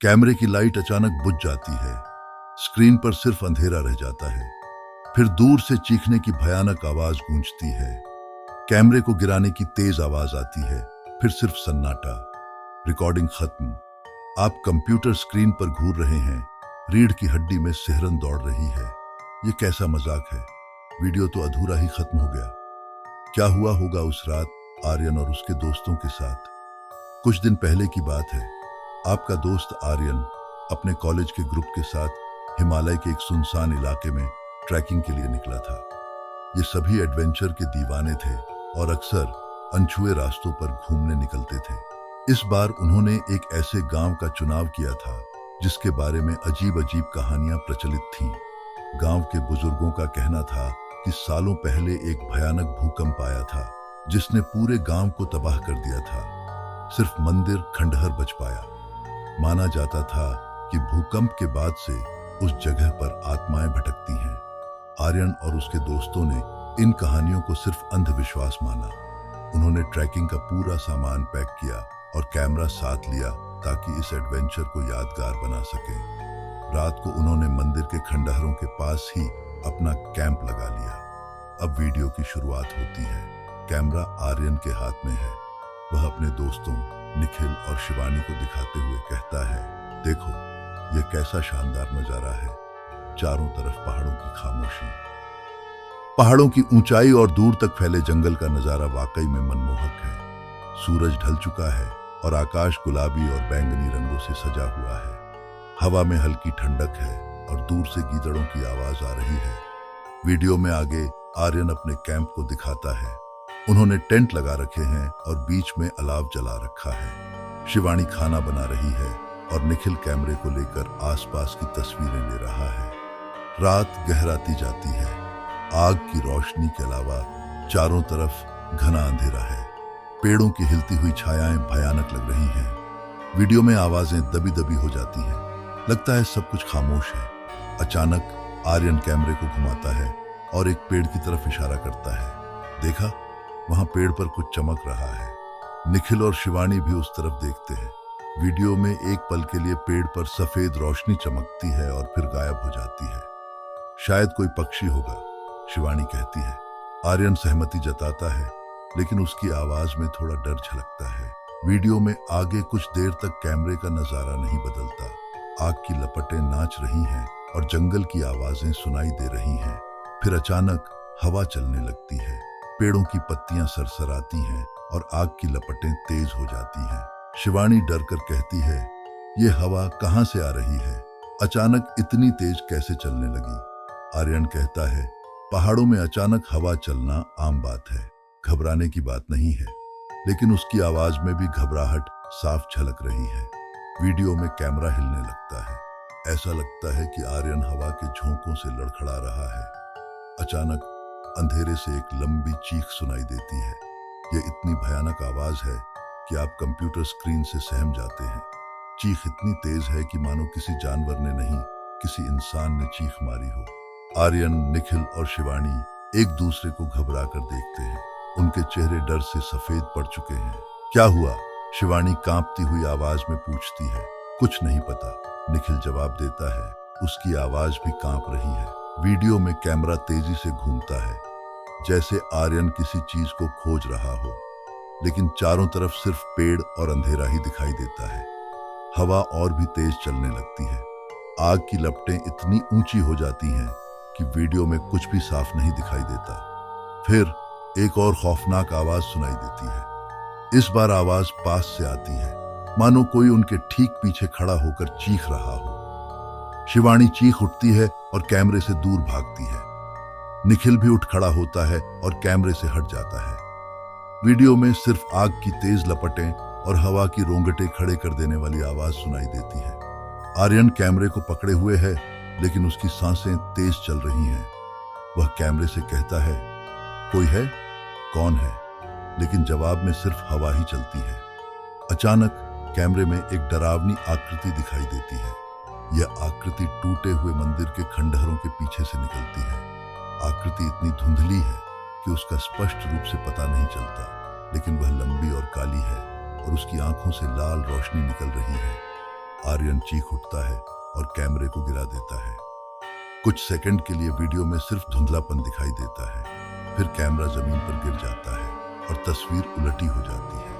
कैमरे की लाइट अचानक बुझ जाती है। स्क्रीन पर सिर्फ अंधेरा रह जाता है। फिर दूर से चीखने की भयानक आवाज गूंजती है। कैमरे को गिराने की तेज आवाज आती है। फिर सिर्फ सन्नाटा। रिकॉर्डिंग खत्म। आप कंप्यूटर स्क्रीन पर घूर रहे हैं। रीढ़ की हड्डी में सिहरन दौड़ रही है। ये कैसा मजाक है? वीडियो तो अधूरा ही खत्म हो गया। क्या हुआ होगा उस रात आर्यन और उसके दोस्तों के साथ? कुछ दिन पहले की बात है। आपका दोस्त आर्यन अपने कॉलेज के ग्रुप के साथ हिमालय के एक सुनसान इलाके में ट्रैकिंग के लिए निकला था। ये सभी एडवेंचर के दीवाने थे और अक्सर अनछुए रास्तों पर घूमने निकलते थे। इस बार उन्होंने एक ऐसे गांव का चुनाव किया था जिसके बारे में अजीब अजीब कहानियां प्रचलित थीं। गांव के बुजुर्गों का कहना था कि सालों पहले एक भयानक भूकंप आया था जिसने पूरे गांव को तबाह कर दिया था। सिर्फ मंदिर खंडहर बच पाया। माना जाता था कि भूकंप के बाद से उस जगह पर आत्माएं भटकती हैं। आर्यन और उसके दोस्तों ने इन कहानियों को सिर्फ अंधविश्वास माना। उन्होंने ट्रैकिंग का पूरा सामान पैक किया और कैमरा साथ लिया ताकि इस एडवेंचर को यादगार बना सकें। रात को उन्होंने मंदिर के खंडहरों के पास ही अपना कैंप लगा लिया। अब वीडियो की शुरुआत होती है। कैमरा आर्यन के हाथ में है। वह अपने दोस्तों निखिल और शिवानी को दिखाते हुए कहता है, देखो यह कैसा शानदार नजारा है। चारों तरफ पहाड़ों की खामोशी, पहाड़ों की ऊंचाई और दूर तक फैले जंगल का नजारा वाकई में मनमोहक है। सूरज ढल चुका है और आकाश गुलाबी और बैंगनी रंगों से सजा हुआ है। हवा में हल्की ठंडक है और दूर से गीदड़ों की आवाज आ रही है। वीडियो में आगे आर्यन अपने कैंप को दिखाता है। उन्होंने टेंट लगा रखे हैं और बीच में अलाव जला रखा है। शिवानी खाना बना रही है और निखिल कैमरे को लेकर आसपास की तस्वीरें ले रहा है। रात गहराती जाती है। आग की रोशनी के अलावा चारों तरफ घना अंधेरा है। पेड़ों की हिलती हुई छायाएं भयानक लग रही हैं। वीडियो में आवाजें दबी दबी हो जाती हैं। लगता है सब कुछ खामोश है। अचानक आर्यन कैमरे को घुमाता है और एक पेड़ की तरफ इशारा करता है। देखा, वहां पेड़ पर कुछ चमक रहा है। निखिल और शिवानी भी उस तरफ देखते हैं। वीडियो में एक पल के लिए पेड़ पर सफेद रोशनी चमकती है और फिर गायब हो जाती है। शायद कोई पक्षी होगा, शिवानी कहती है। आर्यन सहमति जताता है, लेकिन उसकी आवाज में थोड़ा डर झलकता है। वीडियो में आगे कुछ देर तक कैमरे का नजारा नहीं बदलता। आग की लपटें नाच रही हैं और जंगल की आवाजें सुनाई दे रही हैं। फिर अचानक हवा चलने लगती है। पेड़ों की पत्तियां सरसराती हैं और आग की लपटें तेज हो जाती हैं। शिवानी डर कर कहती है, ये हवा कहां से आ रही है? अचानक इतनी तेज कैसे चलने लगी? आर्यन कहता है, पहाड़ों में अचानक हवा चलना आम बात है, घबराने की बात नहीं है। लेकिन उसकी आवाज में भी घबराहट साफ झलक रही है। वीडियो में कैमरा हिलने लगता है। ऐसा लगता है कि आर्यन हवा के झोंकों से लड़खड़ा रहा है। अचानक अंधेरे से एक लंबी चीख सुनाई देती है। यह इतनी भयानक आवाज है कि आप कंप्यूटर स्क्रीन से सहम जाते हैं। चीख इतनी तेज है कि मानो किसी जानवर ने नहीं, किसी इंसान ने चीख मारी हो। आर्यन, निखिल और शिवानी एक दूसरे को घबरा कर देखते हैं। उनके चेहरे डर से सफेद पड़ चुके हैं। क्या हुआ? शिवानी कांपती हुई आवाज में पूछती है। कुछ नहीं पता, निखिल जवाब देता है। उसकी आवाज भी कांप रही है। वीडियो में कैमरा तेजी से घूमता है, जैसे आर्यन किसी चीज को खोज रहा हो, लेकिन चारों तरफ सिर्फ पेड़ और अंधेरा ही दिखाई देता है। हवा और भी तेज चलने लगती है। आग की लपटें इतनी ऊंची हो जाती हैं कि वीडियो में कुछ भी साफ नहीं दिखाई देता। फिर एक और खौफनाक आवाज सुनाई देती है। इस बार आवाज पास से आती है, मानो कोई उनके ठीक पीछे खड़ा होकर चीख रहा हो। शिवानी चीख उठती है और कैमरे से दूर भागती है। निखिल भी उठ खड़ा होता है और कैमरे से हट जाता है। वीडियो में सिर्फ आग की तेज लपटें और हवा की रोंगटे खड़े कर देने वाली आवाज सुनाई देती है। आर्यन कैमरे को पकड़े हुए है, लेकिन उसकी सांसें तेज चल रही हैं। वह कैमरे से कहता है, कोई है? कौन है? लेकिन जवाब में सिर्फ हवा ही चलती है। अचानक कैमरे में एक डरावनी आकृति दिखाई देती है। यह आकृति टूटे हुए मंदिर के खंडहरों के पीछे से निकलती है। आकृति इतनी धुंधली है कि उसका स्पष्ट रूप से पता नहीं चलता, लेकिन वह लंबी और काली है और उसकी आंखों से लाल रोशनी निकल रही है। आर्यन चीख उठता है और कैमरे को गिरा देता है। कुछ सेकंड के लिए वीडियो में सिर्फ धुंधलापन दिखाई देता है, फिर कैमरा जमीन पर गिर जाता है और तस्वीर उलटी हो जाती है।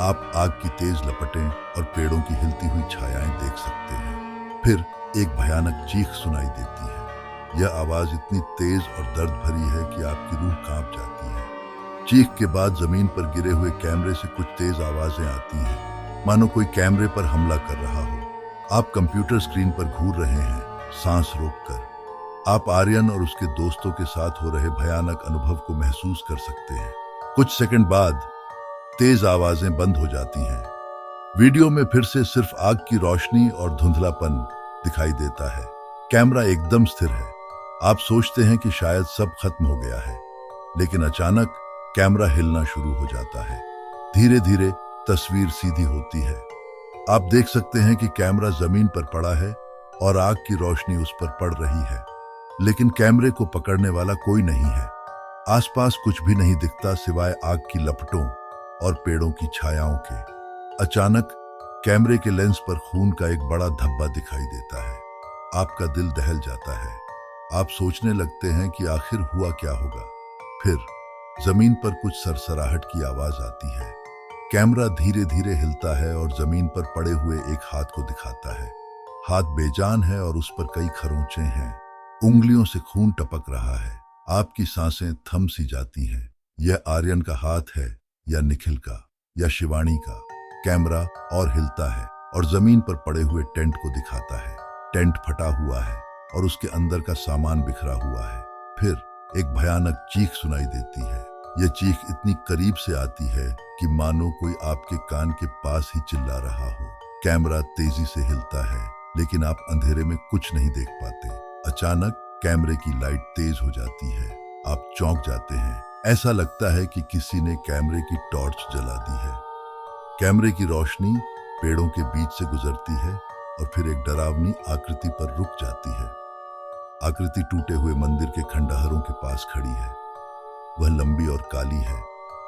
आप आग की तेज लपटें और पेड़ों की हिलती हुई छायाएं देख सकते हैं। फिर एक भयानक चीख सुनाई देती है। यह आवाज इतनी तेज और दर्द भरी है कि आपकी रूह कांप जाती है। चीख के बाद जमीन पर गिरे हुए कैमरे से कुछ तेज आवाजें आती हैं, मानो कोई कैमरे पर हमला कर रहा हो। आप कंप्यूटर स्क्रीन पर घूर रहे हैं, सांस रोककर। आप आर्यन और उसके दोस्तों के साथ हो रहे भयानक अनुभव को महसूस कर सकते हैं। कुछ सेकंड बाद तेज आवाजें बंद हो जाती हैं। वीडियो में फिर से सिर्फ आग की रोशनी और धुंधलापन दिखाई देता है। कैमरा एकदम स्थिर है। आप सोचते हैं कि शायद सब खत्म हो गया है, लेकिन अचानक कैमरा हिलना शुरू हो जाता है। धीरे धीरे तस्वीर सीधी होती है। आप देख सकते हैं कि कैमरा जमीन पर पड़ा है और आग की रोशनी उस पर पड़ रही है, लेकिन कैमरे को पकड़ने वाला कोई नहीं है। आसपास कुछ भी नहीं दिखता सिवाय आग की लपटों और पेड़ों की छायाओं के। अचानक कैमरे के लेंस पर खून का एक बड़ा धब्बा दिखाई देता है। आपका दिल दहल जाता है। आप सोचने लगते हैं कि आखिर हुआ क्या होगा। फिर जमीन पर कुछ सरसराहट की आवाज आती है। कैमरा धीरे धीरे हिलता है और जमीन पर पड़े हुए एक हाथ को दिखाता है। हाथ बेजान है और उस पर कई खरोंचे हैं। उंगलियों से खून टपक रहा है। आपकी सांसें थम सी जाती हैं। यह आर्यन का हाथ है या निखिल का या शिवानी का। कैमरा और हिलता है और जमीन पर पड़े हुए टेंट को दिखाता है। टेंट फटा हुआ है और उसके अंदर का सामान बिखरा हुआ है। फिर एक भयानक चीख सुनाई देती है। यह चीख इतनी करीब से आती है कि मानो कोई आपके कान के पास ही चिल्ला रहा हो। कैमरा तेजी से हिलता है, लेकिन आप अंधेरे में कुछ नहीं देख पाते। अचानक कैमरे की लाइट तेज हो जाती है। आप चौंक जाते हैं। ऐसा लगता है कि किसी ने कैमरे की टॉर्च जला दी है। कैमरे की रोशनी पेड़ों के बीच से गुजरती है और फिर एक डरावनी आकृति पर रुक जाती है। आकृति टूटे हुए मंदिर के खंडहरों के पास खड़ी है। वह लंबी और काली है,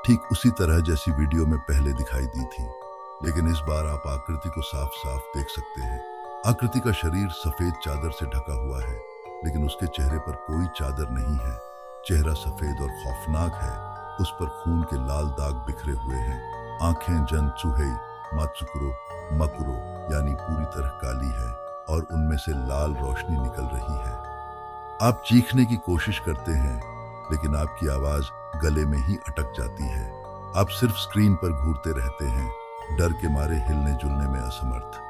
ठीक उसी तरह जैसी वीडियो में पहले दिखाई दी थी, लेकिन इस बार आप आकृति को साफ साफ देख सकते हैं। आकृति का शरीर सफेद चादर से ढका हुआ है, लेकिन उसके चेहरे पर कोई चादर नहीं है। चेहरा सफेद और खौफनाक है। उस पर खून के लाल दाग बिखरे हुए हैं। आंखें जन चूहे मात्सुकुरो मकुरो यानी पूरी तरह काली है और उनमें से लाल रोशनी निकल रही है। आप चीखने की कोशिश करते हैं, लेकिन आपकी आवाज गले में ही अटक जाती है। आप सिर्फ स्क्रीन पर घूरते रहते हैं, डर के मारे हिलने जुलने में असमर्थ।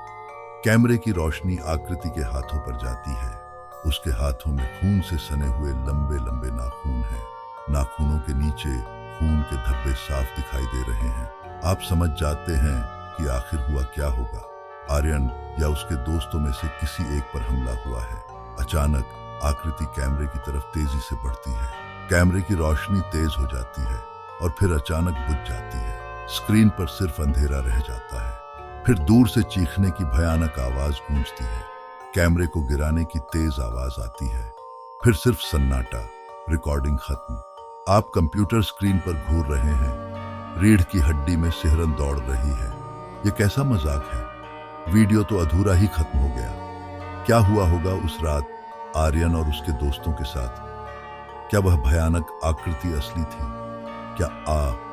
कैमरे की रोशनी आकृति के हाथों पर जाती है। उसके हाथों में खून से सने हुए लंबे लंबे नाखून हैं। नाखूनों के नीचे खून के धब्बे साफ दिखाई दे रहे हैं। आप समझ जाते हैं कि आखिर हुआ क्या होगा। आर्यन या उसके दोस्तों में से किसी एक पर हमला हुआ है। अचानक आकृति कैमरे की तरफ तेजी से बढ़ती है। कैमरे की रोशनी तेज हो जाती है और फिर अचानक बुझ जाती है। स्क्रीन पर सिर्फ अंधेरा रह जाता है। फिर दूर से चीखने की भयानक आवाज गूंजती है। कैमरे को गिराने की तेज आवाज आती है। फिर सिर्फ सन्नाटा। रिकॉर्डिंग खत्म। आप कंप्यूटर स्क्रीन पर घूर रहे हैं। रीढ़ की हड्डी में सिहरन दौड़ रही है। यह कैसा मजाक है? वीडियो तो अधूरा ही खत्म हो गया। क्या हुआ होगा उस रात आर्यन और उसके दोस्तों के साथ? क्या वह भयानक आकृति असली थी? क्या आप